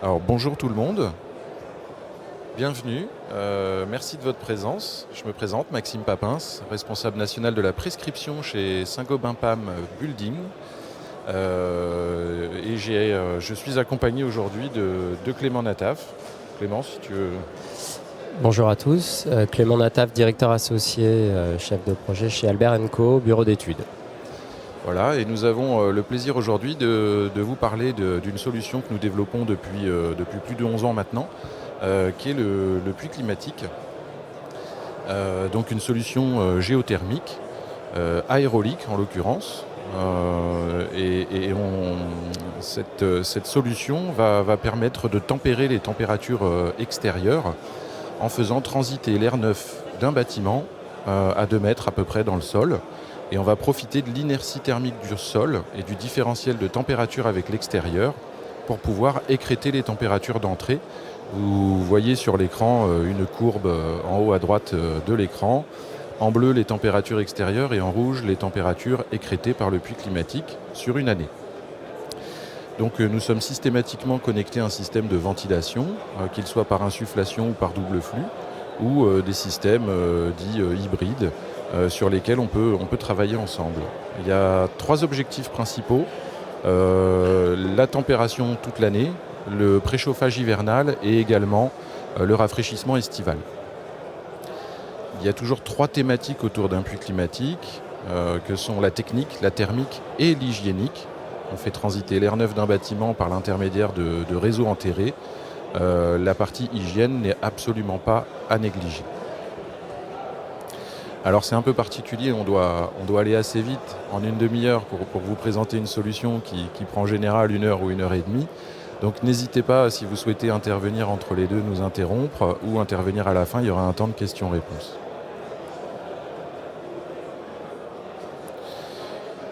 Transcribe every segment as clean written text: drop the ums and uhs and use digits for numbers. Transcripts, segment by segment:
Alors bonjour tout le monde, bienvenue, merci de votre présence. Je me présente, Maxime Papins, responsable national de la prescription chez Saint-Gobain PAM Building. Je suis accompagné aujourd'hui de Clément Nataf. Clément, si tu veux. Bonjour à tous, Clément Nataf, directeur associé, chef de projet chez Albert & Co, bureau d'études. Voilà, et nous avons le plaisir aujourd'hui de vous parler d'une solution que nous développons depuis plus de 11 ans maintenant, qui est le puits climatique. Donc une solution géothermique, aérolique en l'occurrence. Cette solution va permettre de tempérer les températures extérieures en faisant transiter l'air neuf d'un bâtiment à 2 mètres à peu près dans le sol. Et on va profiter de l'inertie thermique du sol et du différentiel de température avec l'extérieur pour pouvoir écrêter les températures d'entrée. Vous voyez sur l'écran une courbe en haut à droite de l'écran. En bleu, les températures extérieures et en rouge, les températures écrêtées par le puits climatique sur une année. Donc nous sommes systématiquement connectés à un système de ventilation, qu'il soit par insufflation ou par double flux, ou des systèmes dits hybrides, sur lesquels on peut travailler ensemble. Il y a 3 objectifs principaux, la températion toute l'année, le préchauffage hivernal et également le rafraîchissement estival. Il y a toujours 3 thématiques autour d'un puits climatique, que sont la technique, la thermique et l'hygiénique. On fait transiter l'air neuf d'un bâtiment par l'intermédiaire de réseaux enterrés. La partie hygiène n'est absolument pas à négliger. Alors c'est un peu particulier, on doit aller assez vite en une demi-heure pour vous présenter une solution qui prend en général 1 heure ou 1 heure et demie. Donc n'hésitez pas, si vous souhaitez intervenir entre les deux, nous interrompre ou intervenir à la fin, il y aura un temps de questions-réponses.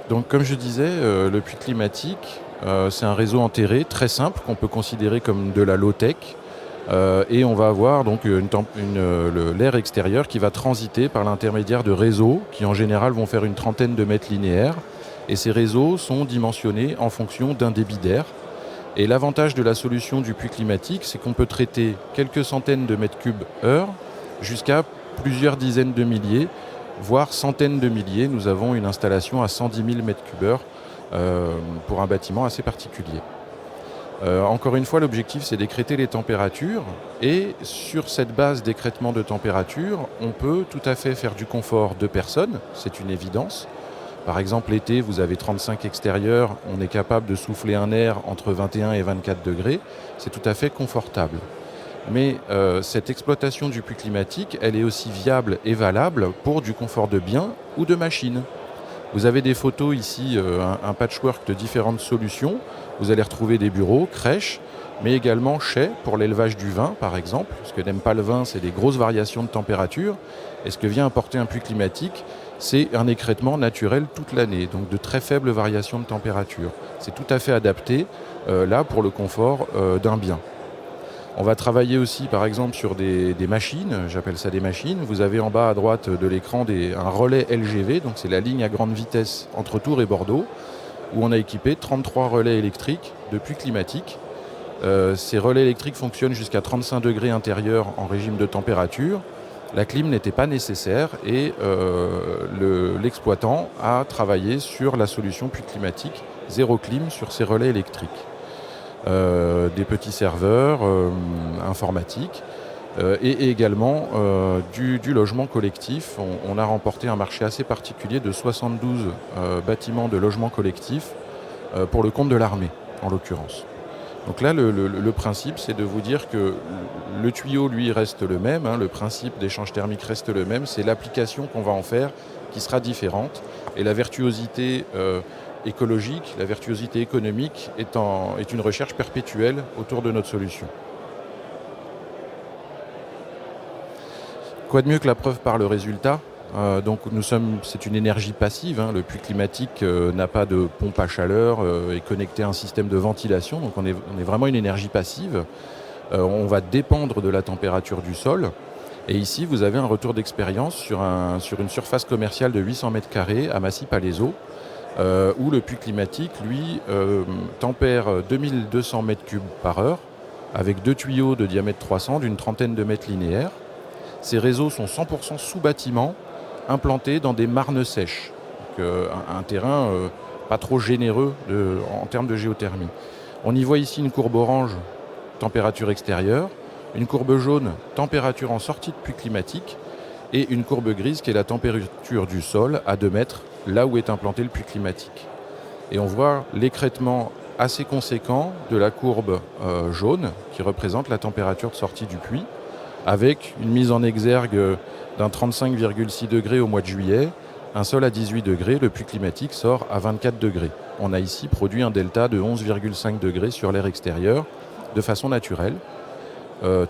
Donc comme je disais, le puits climatique, c'est un réseau enterré très simple qu'on peut considérer comme de la low-tech. Et on va avoir donc l'air extérieur qui va transiter par l'intermédiaire de réseaux qui en général vont faire une trentaine de mètres linéaires. Et ces réseaux sont dimensionnés en fonction d'un débit d'air. Et l'avantage de la solution du puits climatique, c'est qu'on peut traiter quelques centaines de mètres cubes heure jusqu'à plusieurs dizaines de milliers, voire centaines de milliers. Nous avons une installation à 110 000 mètres cubes heure pour un bâtiment assez particulier. Encore une fois, l'objectif, c'est d'écrêter les températures. Et sur cette base d'écrêtement de température, on peut tout à fait faire du confort de personnes, c'est une évidence. Par exemple, l'été, vous avez 35 extérieurs, on est capable de souffler un air entre 21 et 24 degrés. C'est tout à fait confortable. Mais cette exploitation du puits climatique, elle est aussi viable et valable pour du confort de biens ou de machines. Vous avez des photos ici, un patchwork de différentes solutions. Vous allez retrouver des bureaux, crèches, mais également chais pour l'élevage du vin, par exemple. Ce que n'aime pas le vin, c'est des grosses variations de température. Et ce que vient apporter un puits climatique, c'est un écrêtement naturel toute l'année, donc de très faibles variations de température. C'est tout à fait adapté, là, pour le confort d'un bien. On va travailler aussi par exemple sur des machines, j'appelle ça des machines. Vous avez en bas à droite de l'écran un relais LGV, donc c'est la ligne à grande vitesse entre Tours et Bordeaux, où on a équipé 33 relais électriques de puits climatique. Ces relais électriques fonctionnent jusqu'à 35 degrés intérieurs en régime de température. La clim n'était pas nécessaire et l'exploitant a travaillé sur la solution puits climatique zéro clim sur ces relais électriques. Des petits serveurs informatiques et également du logement collectif. On a remporté un marché assez particulier de 72 bâtiments de logement collectif pour le compte de l'armée, en l'occurrence. Donc là, le principe, c'est de vous dire que le tuyau, lui, reste le même, le principe d'échange thermique reste le même, c'est l'application qu'on va en faire qui sera différente. Et la virtuosité écologique, la virtuosité économique est une recherche perpétuelle autour de notre solution. Quoi de mieux que la preuve par le résultat ? C'est une énergie passive. Le puits climatique n'a pas de pompe à chaleur, est connecté à un système de ventilation. Donc on est vraiment une énergie passive. On va dépendre de la température du sol. Et ici, vous avez un retour d'expérience sur une surface commerciale de 800 mètres carrés à Massy-Palaiseau. où le puits climatique, lui, tempère 2200 mètres cubes par heure, avec 2 tuyaux de diamètre 300 d'une trentaine de mètres linéaires. Ces réseaux sont 100% sous bâtiment, implantés dans des marnes sèches, donc, un terrain pas trop généreux en termes de géothermie. On y voit ici une courbe orange, température extérieure, une courbe jaune, température en sortie de puits climatique, et une courbe grise qui est la température du sol à 2 mètres, là où est implanté le puits climatique. Et on voit l'écrêtement assez conséquent de la courbe jaune, qui représente la température de sortie du puits, avec une mise en exergue d'un 35,6 degrés au mois de juillet, un sol à 18 degrés, le puits climatique sort à 24 degrés. On a ici produit un delta de 11,5 degrés sur l'air extérieur de façon naturelle.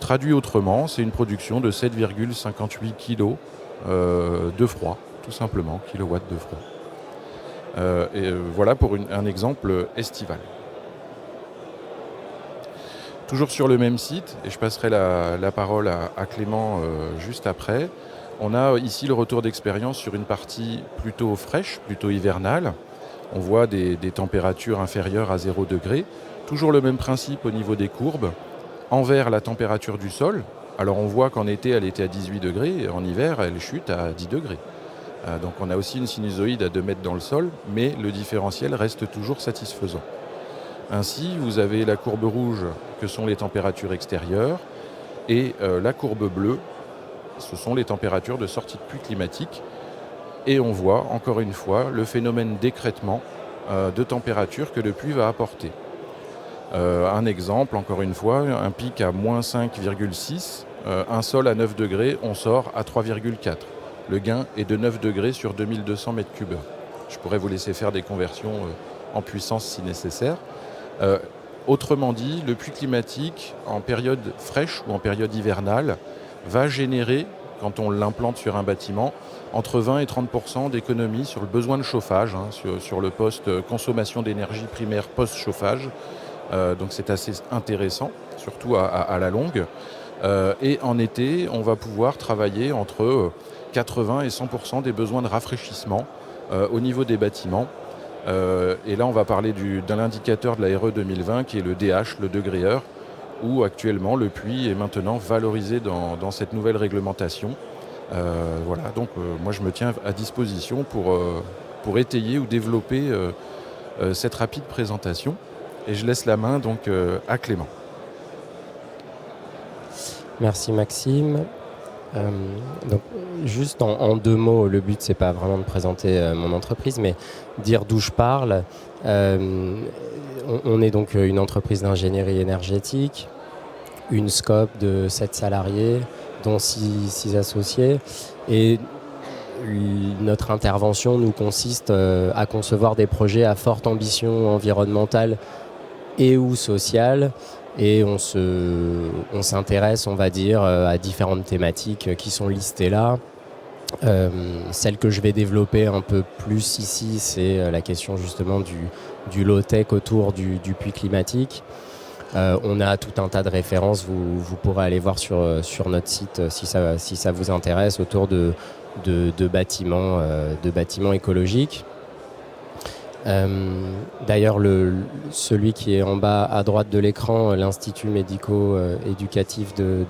Traduit autrement, c'est une production de 7,58 kg de froid, tout simplement, kilowatts de froid. Voilà pour un exemple estival. Toujours sur le même site, et je passerai la parole à Clément juste après, on a ici le retour d'expérience sur une partie plutôt fraîche, plutôt hivernale. On voit des températures inférieures à 0 degré. Toujours le même principe au niveau des courbes. En vert, la température du sol. Alors on voit qu'en été, elle était à 18 degrés, et en hiver, elle chute à 10 degrés. Donc on a aussi une sinusoïde à 2 mètres dans le sol, mais le différentiel reste toujours satisfaisant. Ainsi, vous avez la courbe rouge, que sont les températures extérieures, et la courbe bleue, ce sont les températures de sortie de puits climatique. Et on voit, encore une fois, le phénomène d'écrêtement de température que le puits va apporter. Un exemple, encore une fois, un pic à moins 5,6, un sol à 9 degrés, on sort à 3,4. Le gain est de 9 degrés sur 2200 mètres cubes. Je pourrais vous laisser faire des conversions en puissance si nécessaire. Autrement dit, le puits climatique, en période fraîche ou en période hivernale, va générer, quand on l'implante sur un bâtiment, entre 20 et 30% d'économie sur le besoin de chauffage, sur le poste consommation d'énergie primaire post-chauffage. Donc c'est assez intéressant, surtout à la longue. Et en été, on va pouvoir travailler entre 80 et 100% des besoins de rafraîchissement au niveau des bâtiments. Et là, on va parler d'un indicateur de la RE 2020 qui est le DH, le degré heure, où actuellement le puits est maintenant valorisé dans cette nouvelle réglementation. Voilà, donc moi je me tiens à disposition pour étayer ou développer cette rapide présentation. Et je laisse la main donc à Clément. Merci Maxime. Donc, juste en 2 mots, le but c'est pas vraiment de présenter mon entreprise, mais dire d'où je parle. On est donc une entreprise d'ingénierie énergétique, une scope de 7 salariés, dont 6 associés. Et notre intervention nous consiste à concevoir des projets à forte ambition environnementale et ou sociale. Et on s'intéresse, on va dire, à différentes thématiques qui sont listées là. Celle que je vais développer un peu plus ici, c'est la question justement du low-tech autour du puits climatique. On a tout un tas de références, vous pourrez aller voir sur notre site si ça vous intéresse, autour de bâtiments écologiques. D'ailleurs, celui qui est en bas à droite de l'écran, l'Institut médico-éducatif de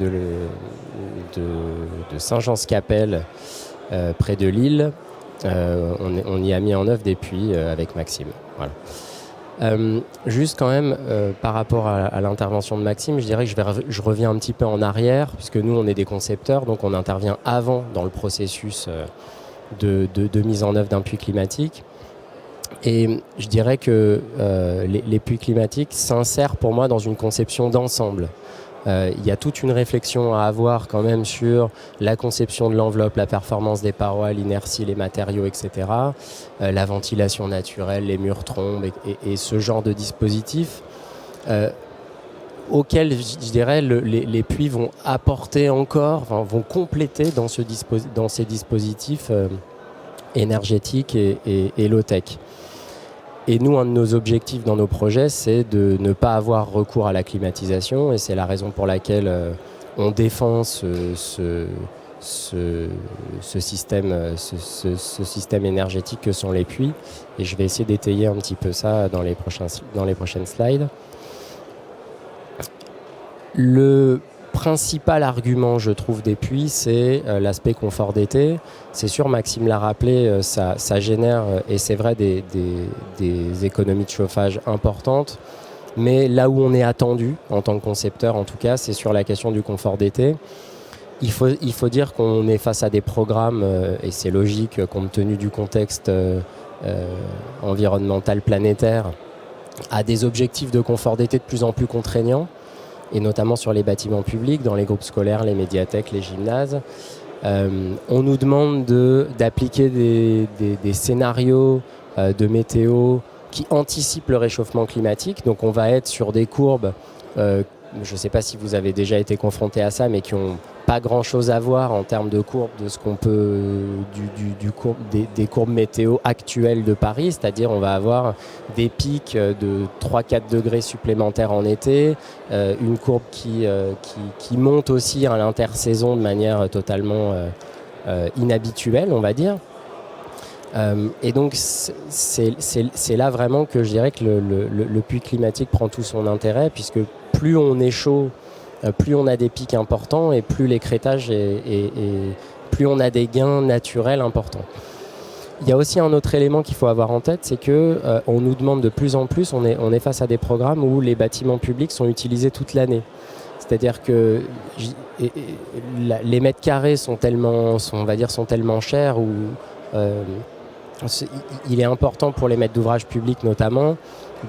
Saint-Jean-Scapelle, près de Lille, on y a mis en œuvre des puits avec Maxime. Voilà. Juste quand même, par rapport à l'intervention de Maxime, je dirais que je reviens un petit peu en arrière, puisque nous, on est des concepteurs, donc on intervient avant dans le processus de mise en œuvre d'un puits climatique. Et je dirais que les puits climatiques s'insèrent pour moi dans une conception d'ensemble. Il y a toute une réflexion à avoir quand même sur la conception de l'enveloppe, la performance des parois, l'inertie, les matériaux, etc. La ventilation naturelle, les murs trombes et ce genre de dispositifs auxquels, je dirais, les puits vont apporter encore, vont compléter dans ces dispositifs énergétiques et low-tech. Et nous, un de nos objectifs dans nos projets, c'est de ne pas avoir recours à la climatisation. Et c'est la raison pour laquelle on défend ce ce système énergétique que sont les puits. Et je vais essayer d'étayer un petit peu ça dans les prochaines slides. Le principal argument, je trouve, des puits, c'est l'aspect confort d'été. C'est sûr, Maxime l'a rappelé, ça génère, et c'est vrai, des économies de chauffage importantes. Mais là où on est attendu, en tant que concepteur en tout cas, c'est sur la question du confort d'été. Il faut dire qu'on est face à des programmes, et c'est logique compte tenu du contexte environnemental planétaire, à des objectifs de confort d'été de plus en plus contraignants, et notamment sur les bâtiments publics, dans les groupes scolaires, les médiathèques, les gymnases. On nous demande d'appliquer des scénarios de météo qui anticipent le réchauffement climatique. Donc on va être sur des courbes, je ne sais pas si vous avez déjà été confronté à ça, mais qui n'ont pas grand-chose à voir en termes de courbes de ce qu'on peut des courbes météo actuelles de Paris, c'est-à-dire on va avoir des pics de 3-4 degrés supplémentaires en été, une courbe qui monte aussi à l'intersaison de manière totalement inhabituelle, on va dire. Et donc c'est là vraiment que je dirais que le puits climatique prend tout son intérêt, puisque plus on est chaud, plus on a des pics importants, et plus l'écrêtage et plus on a des gains naturels importants. Il y a aussi un autre élément qu'il faut avoir en tête, c'est que on nous demande de plus en plus, on est face à des programmes où les bâtiments publics sont utilisés toute l'année. C'est-à-dire que les mètres carrés sont tellement chers, ou il est important pour les maîtres d'ouvrage publics notamment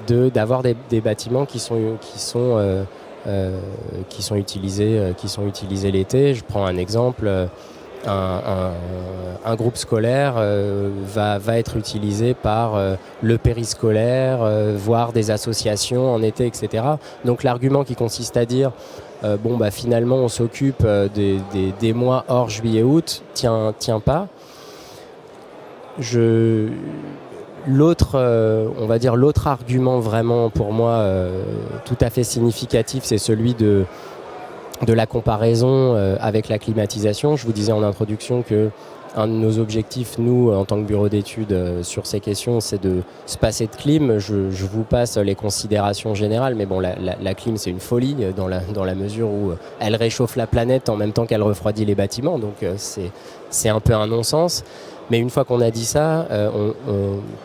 d'avoir des bâtiments qui sont utilisés l'été. Je prends un exemple, un groupe scolaire va être utilisé par le périscolaire, voire des associations en été, etc. Donc l'argument qui consiste à dire finalement on s'occupe des mois hors juillet-août tient pas. L'autre argument vraiment pour moi tout à fait significatif, c'est celui de la comparaison avec la climatisation. Je vous disais en introduction que un de nos objectifs, nous, en tant que bureau d'études sur ces questions, c'est de se passer de clim. Je vous passe les considérations générales, mais bon, la clim, c'est une folie dans la mesure où elle réchauffe la planète en même temps qu'elle refroidit les bâtiments, donc c'est un peu un non-sens. Mais une fois qu'on a dit ça,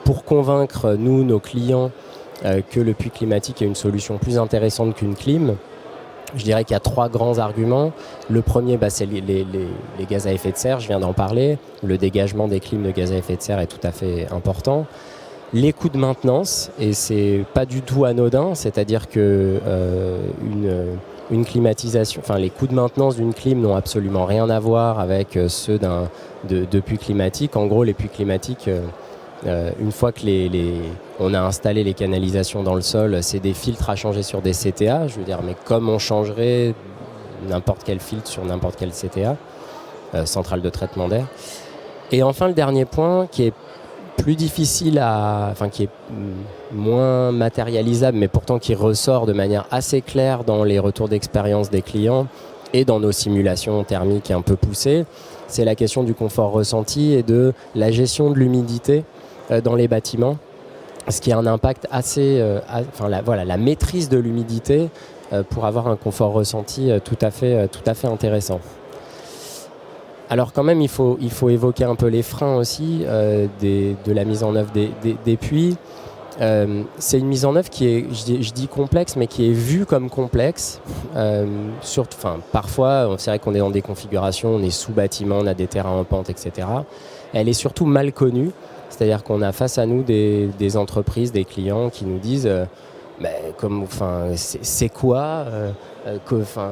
pour convaincre, nous, nos clients, que le puits climatique est une solution plus intéressante qu'une clim, je dirais qu'il y a 3 grands arguments. Le premier, c'est les gaz à effet de serre, je viens d'en parler. Le dégagement des clims de gaz à effet de serre est tout à fait important. Les coûts de maintenance, et c'est pas du tout anodin, c'est-à-dire que une climatisation, les coûts de maintenance d'une clim n'ont absolument rien à voir avec ceux de puits climatiques. En gros, les puits climatiques, une fois que on a installé les canalisations dans le sol, c'est des filtres à changer sur des CTA. Je veux dire, mais comme on changerait n'importe quel filtre sur n'importe quel CTA, centrale de traitement d'air. Et enfin, le dernier point qui est plus difficile qui est moins matérialisable, mais pourtant qui ressort de manière assez claire dans les retours d'expérience des clients et dans nos simulations thermiques un peu poussées, c'est la question du confort ressenti et de la gestion de l'humidité dans les bâtiments, ce qui a un impact assez... la maîtrise de l'humidité pour avoir un confort ressenti tout à fait intéressant. Alors quand même, il faut évoquer un peu les freins aussi de la mise en œuvre des puits. C'est une mise en œuvre qui est, je dis complexe, mais qui est vue comme complexe. Parfois, c'est vrai qu'on est dans des configurations, on est sous bâtiment, on a des terrains en pente, etc. Elle est surtout mal connue, c'est-à-dire qu'on a face à nous des entreprises, des clients qui nous disent c'est quoi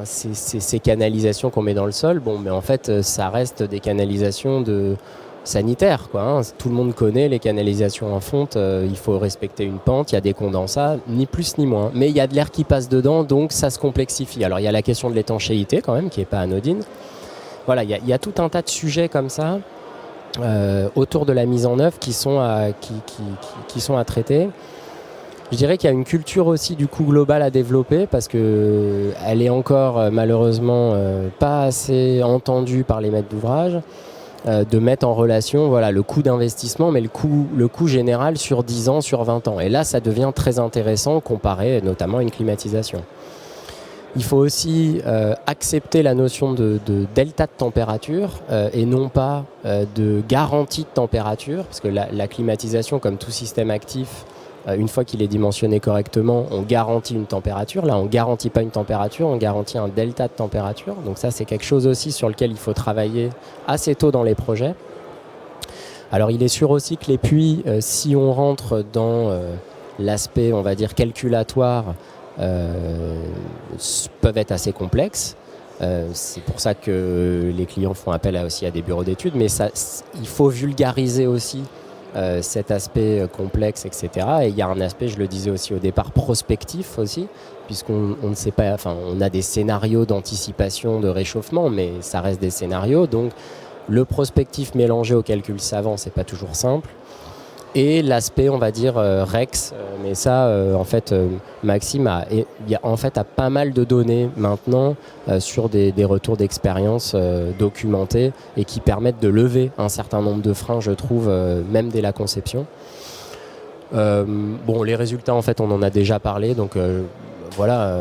ces canalisations qu'on met dans le sol. Bon, mais en fait, ça reste des canalisations sanitaires, quoi, hein. Tout le monde connaît les canalisations en fonte. Il faut respecter une pente, il y a des condensats, ni plus ni moins. Mais il y a de l'air qui passe dedans, donc ça se complexifie. Alors, il y a la question de l'étanchéité, quand même, qui n'est pas anodine. Voilà, il y a tout un tas de sujets comme ça autour de la mise en œuvre qui sont à traiter. Je dirais qu'il y a une culture aussi du coût global à développer parce qu'elle est encore malheureusement pas assez entendue par les maîtres d'ouvrage, de mettre en relation voilà, le coût d'investissement mais le coût général sur 10 ans, sur 20 ans. Et là, ça devient très intéressant comparé notamment à une climatisation. Il faut aussi accepter la notion de delta de température et non pas de garantie de température, parce que la climatisation, comme tout système actif, une fois qu'il est dimensionné correctement, on garantit une température. Là, on ne garantit pas une température, on garantit un delta de température. Donc ça, c'est quelque chose aussi sur lequel il faut travailler assez tôt dans les projets. Alors, il est sûr aussi que les puits, si on rentre dans l'aspect, on va dire, calculatoire, peuvent être assez complexes. C'est pour ça que les clients font appel aussi à des bureaux d'études, mais il faut vulgariser aussi cet aspect complexe, etc. Et il y a un aspect, je le disais aussi au départ, prospectif aussi, puisqu'on ne sait pas, enfin, on a des scénarios d'anticipation de réchauffement, mais ça reste des scénarios. Donc, le prospectif mélangé au calcul savant, c'est pas toujours simple. Et l'aspect, on va dire, Rex, mais ça, en fait, Maxime a pas mal de données maintenant sur des retours d'expérience documentés et qui permettent de lever un certain nombre de freins, je trouve, même dès la conception. Bon, les résultats, en fait, on en a déjà parlé, donc voilà,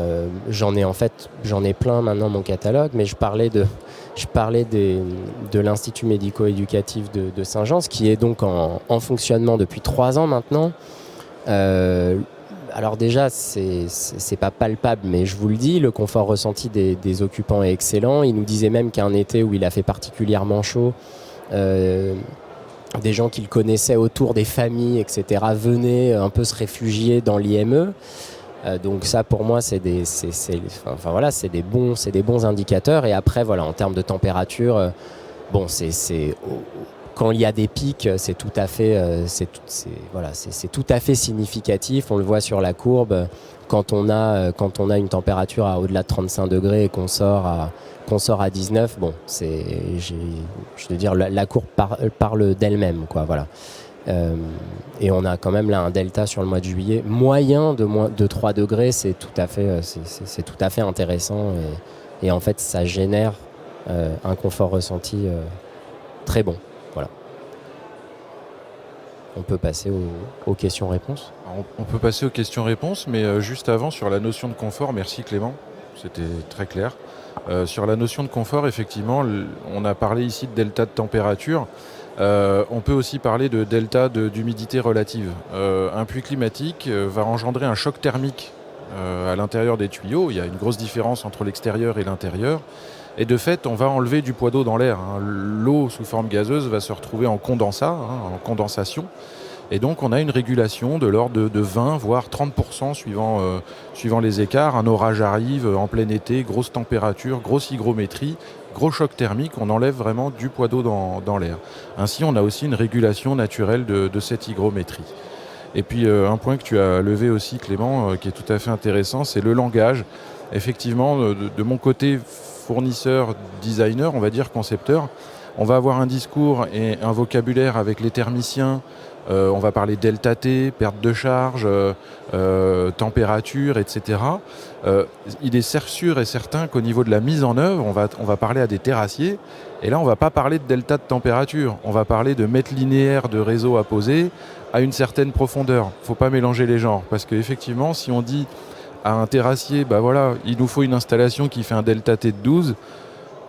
j'en ai plein maintenant mon catalogue, mais je parlais de l'Institut médico-éducatif de Saint-Jean, qui est donc en fonctionnement depuis 3 ans maintenant. Alors déjà, c'est pas palpable, mais je vous le dis, le confort ressenti des occupants est excellent. Il nous disait même qu'un été où il a fait particulièrement chaud, des gens qu'il connaissait autour des familles, etc., venaient un peu se réfugier dans l'IME. Donc ça, pour moi, c'est des bons indicateurs. Et après, voilà, en termes de température, quand il y a des pics, c'est tout à fait significatif. On le voit sur la courbe. Quand on a une température au-delà de 35 degrés et qu'on sort à 19, bon, je veux dire, la courbe parle d'elle-même, quoi. Voilà. Et on a quand même là un delta sur le mois de juillet moyen de 3 degrés, c'est tout à fait intéressant et en fait ça génère un confort ressenti très bon. Voilà. On peut passer aux questions-réponses. On peut passer aux questions-réponses, mais juste avant, sur la notion de confort, merci Clément, c'était très clair. Sur la notion de confort, effectivement, on a parlé ici de delta de température. On peut aussi parler de delta d'humidité relative. Un puits climatique va engendrer un choc thermique à l'intérieur des tuyaux. Il y a une grosse différence entre l'extérieur et l'intérieur. Et de fait, on va enlever du poids d'eau dans l'air. L'eau sous forme gazeuse va se retrouver en condensat, en condensation. Et donc, on a une régulation de l'ordre de 20, voire 30% suivant les écarts. Un orage arrive en plein été, grosse température, grosse hygrométrie, gros choc thermique. On enlève vraiment du poids d'eau dans l'air. Ainsi, on a aussi une régulation naturelle de cette hygrométrie. Et puis, un point que tu as levé aussi, Clément, qui est tout à fait intéressant, c'est le langage. Effectivement, de mon côté, fournisseur, designer, on va dire concepteur, on va avoir un discours et un vocabulaire avec les thermiciens. On va parler delta T, perte de charge, température, etc. Il est sûr et certain qu'au niveau de la mise en œuvre, on va parler à des terrassiers. Et là, on ne va pas parler de delta de température. On va parler de mètres linéaires de réseau à poser à une certaine profondeur. Il ne faut pas mélanger les genres. Parce qu'effectivement, si on dit à un terrassier, bah voilà, il nous faut une installation qui fait un delta T de 12,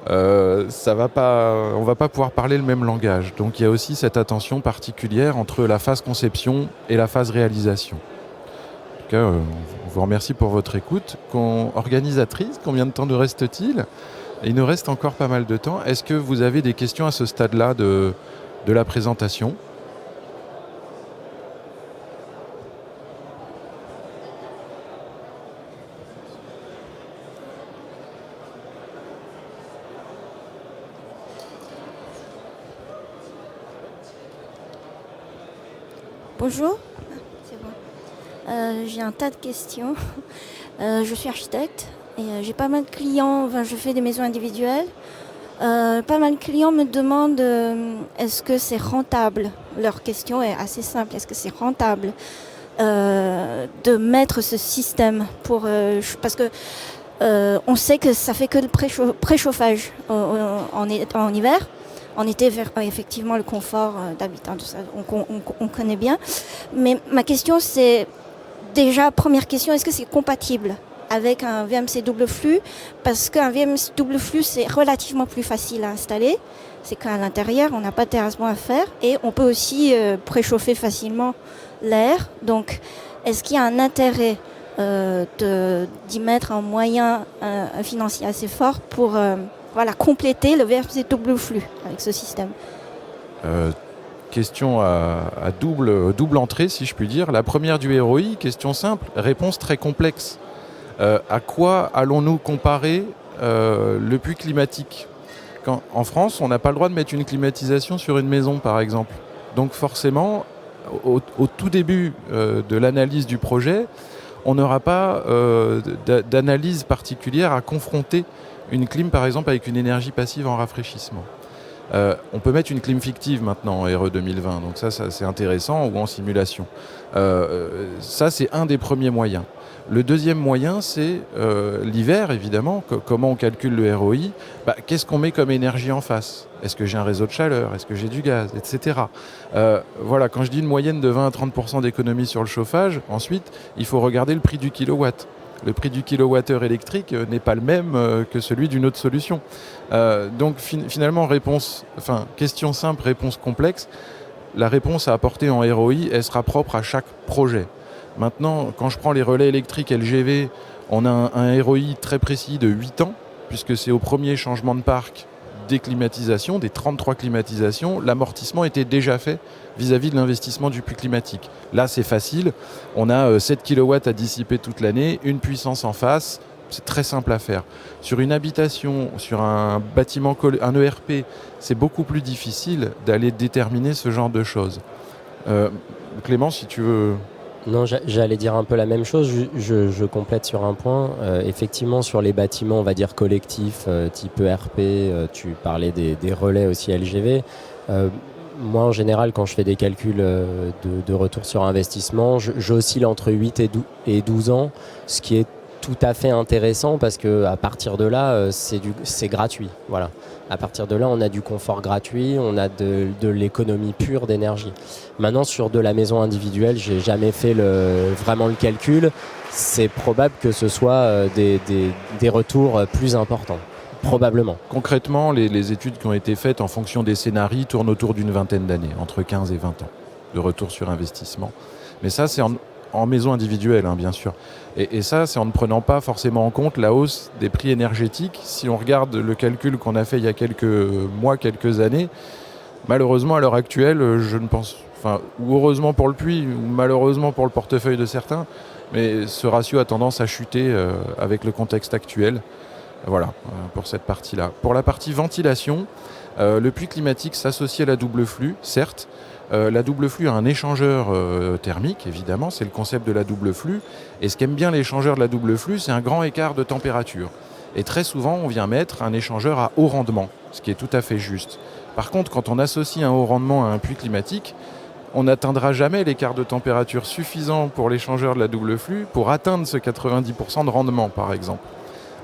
on ne va pas pouvoir parler le même langage. Donc il y a aussi cette attention particulière entre la phase conception et la phase réalisation. En tout cas, on vous remercie pour votre écoute. Organisatrice, combien de temps nous reste-t-il ? Il nous reste encore pas mal de temps. Est-ce que vous avez des questions à ce stade-là de la présentation ? Bonjour, c'est bon. J'ai un tas de questions. Je suis architecte et j'ai pas mal de clients, je fais des maisons individuelles. Pas mal de clients me demandent est-ce que c'est rentable. Leur question est assez simple, est-ce que c'est rentable de mettre ce système parce que on sait que ça fait que le préchauffage en hiver. En été, effectivement, le confort d'habitant, tout ça, on connaît bien. Mais ma question, c'est déjà, première question, est-ce que c'est compatible avec un VMC double flux? Parce qu'un VMC double flux, c'est relativement plus facile à installer. C'est qu'à l'intérieur, on n'a pas de terrassement à faire. Et on peut aussi préchauffer facilement l'air. Donc, est-ce qu'il y a un intérêt d'y mettre un moyen financier assez fort pour compléter le VMC double flux avec ce système? Question à double entrée, si je puis dire. La première du ROI, question simple, réponse très complexe. À quoi allons-nous comparer le puits climatique? En France, on n'a pas le droit de mettre une climatisation sur une maison, par exemple. Donc forcément, au tout début de l'analyse du projet, on n'aura pas d'analyse particulière à confronter une clim, par exemple, avec une énergie passive en rafraîchissement. On peut mettre une clim fictive maintenant en RE 2020, donc ça c'est intéressant, ou en simulation. Ça, c'est un des premiers moyens. Le deuxième moyen, c'est l'hiver, évidemment. Comment on calcule le ROI? Qu'est-ce qu'on met comme énergie en face? Est-ce que j'ai un réseau de chaleur? Est-ce que j'ai du gaz? Etc. Voilà, quand je dis une moyenne de 20 à 30% d'économie sur le chauffage, ensuite, il faut regarder le prix du kilowatt. Le prix du kilowattheure électrique n'est pas le même que celui d'une autre solution. Donc finalement, question simple, réponse complexe. La réponse à apporter en ROI, elle sera propre à chaque projet. Maintenant, quand je prends les relais électriques LGV, on a un ROI très précis de 8 ans, puisque c'est au premier changement de parc des climatisations, des 33 climatisations, l'amortissement était déjà fait vis-à-vis de l'investissement du puits climatique. Là, c'est facile. On a 7 kW à dissiper toute l'année, une puissance en face. C'est très simple à faire. Sur une habitation, sur un bâtiment, un ERP, c'est beaucoup plus difficile d'aller déterminer ce genre de choses. Clément, si tu veux... Non, j'allais dire un peu la même chose. Je complète sur un point. Effectivement, sur les bâtiments, on va dire collectifs, type ERP, tu parlais des relais aussi LGV. Moi, en général, quand je fais des calculs de retour sur investissement, j'oscille entre 8 et 12 ans, ce qui est tout à fait intéressant parce qu'à partir de là, c'est gratuit. Voilà. À partir de là, on a du confort gratuit, on a de l'économie pure d'énergie. Maintenant, sur de la maison individuelle, j'ai jamais fait vraiment le calcul. C'est probable que ce soit des retours plus importants. Probablement. Concrètement, les études qui ont été faites en fonction des scénarios tournent autour d'une vingtaine d'années, entre 15 et 20 ans de retour sur investissement. Mais ça, c'est en maison individuelle, hein, bien sûr. Et ça, c'est en ne prenant pas forcément en compte la hausse des prix énergétiques. Si on regarde le calcul qu'on a fait il y a quelques mois, quelques années, malheureusement, à l'heure actuelle, je ne pense... ou heureusement pour le puits, ou malheureusement pour le portefeuille de certains, mais ce ratio a tendance à chuter avec le contexte actuel. Voilà, pour cette partie-là. Pour la partie ventilation, le puits climatique s'associe à la double flux, certes. La double flux a un échangeur thermique, évidemment, c'est le concept de la double flux. Et ce qu'aime bien l'échangeur de la double flux, c'est un grand écart de température. Et très souvent, on vient mettre un échangeur à haut rendement, ce qui est tout à fait juste. Par contre, quand on associe un haut rendement à un puits climatique, on n'atteindra jamais l'écart de température suffisant pour l'échangeur de la double flux pour atteindre ce 90% de rendement, par exemple.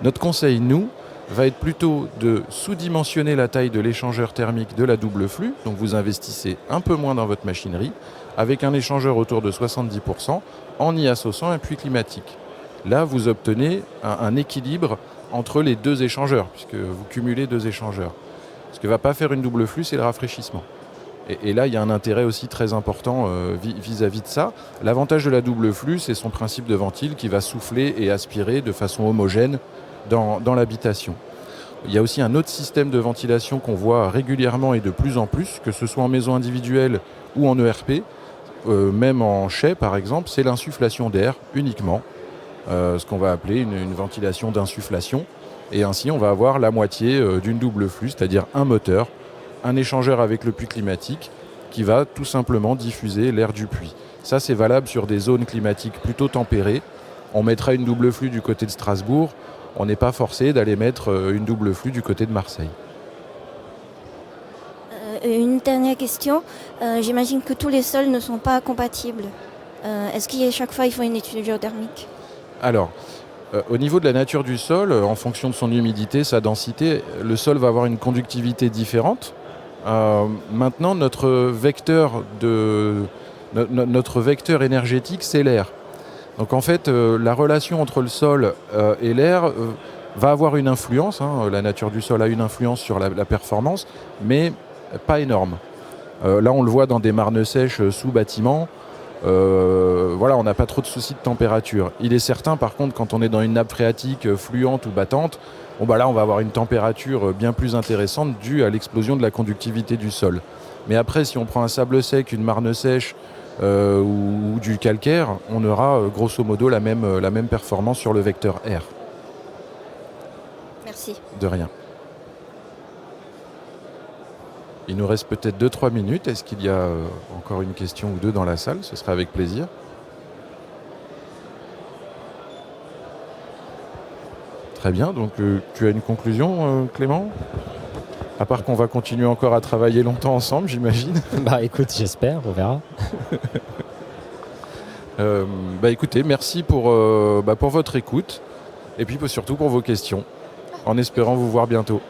Notre conseil, nous, va être plutôt de sous-dimensionner la taille de l'échangeur thermique de la double flux, donc vous investissez un peu moins dans votre machinerie, avec un échangeur autour de 70%, en y associant un puits climatique. Là, vous obtenez un équilibre entre les deux échangeurs, puisque vous cumulez deux échangeurs. Ce que ne va pas faire une double flux, c'est le rafraîchissement. Et là, il y a un intérêt aussi très important vis-à-vis de ça. L'avantage de la double flux, c'est son principe de ventile qui va souffler et aspirer de façon homogène dans l'habitation. Il y a aussi un autre système de ventilation qu'on voit régulièrement et de plus en plus, que ce soit en maison individuelle ou en ERP, même en chai par exemple, c'est l'insufflation d'air uniquement, ce qu'on va appeler une ventilation d'insufflation. Et ainsi, on va avoir la moitié d'une double flux, c'est-à-dire un moteur, un échangeur avec le puits climatique qui va tout simplement diffuser l'air du puits. Ça, c'est valable sur des zones climatiques plutôt tempérées. On mettra une double flux du côté de Strasbourg. On n'est pas forcé d'aller mettre une double flux du côté de Marseille. Une dernière question. J'imagine que tous les sols ne sont pas compatibles Est-ce qu'à chaque fois, il faut une étude géothermique? Alors, au niveau de la nature du sol, en fonction de son humidité, sa densité, le sol va avoir une conductivité différente. Maintenant, notre vecteur énergétique, c'est l'air. Donc en fait, la relation entre le sol et l'air va avoir une influence. La nature du sol a une influence sur la performance, mais pas énorme. Là, on le voit dans des marnes sèches sous bâtiment. Voilà, on n'a pas trop de soucis de température. Il est certain, par contre, quand on est dans une nappe phréatique fluente ou battante, là, on va avoir une température bien plus intéressante due à l'explosion de la conductivité du sol. Mais après, si on prend un sable sec, une marne sèche ou du calcaire, on aura grosso modo la même performance sur le vecteur R. Merci. De rien. Il nous reste peut-être 2-3 minutes. Est-ce qu'il y a encore une question ou deux dans la salle? Ce sera avec plaisir. Très bien. Donc, tu as une conclusion, Clément? À part qu'on va continuer encore à travailler longtemps ensemble, j'imagine. Écoute, j'espère, on verra. Écoutez, merci pour votre écoute et puis surtout pour vos questions. En espérant vous voir bientôt.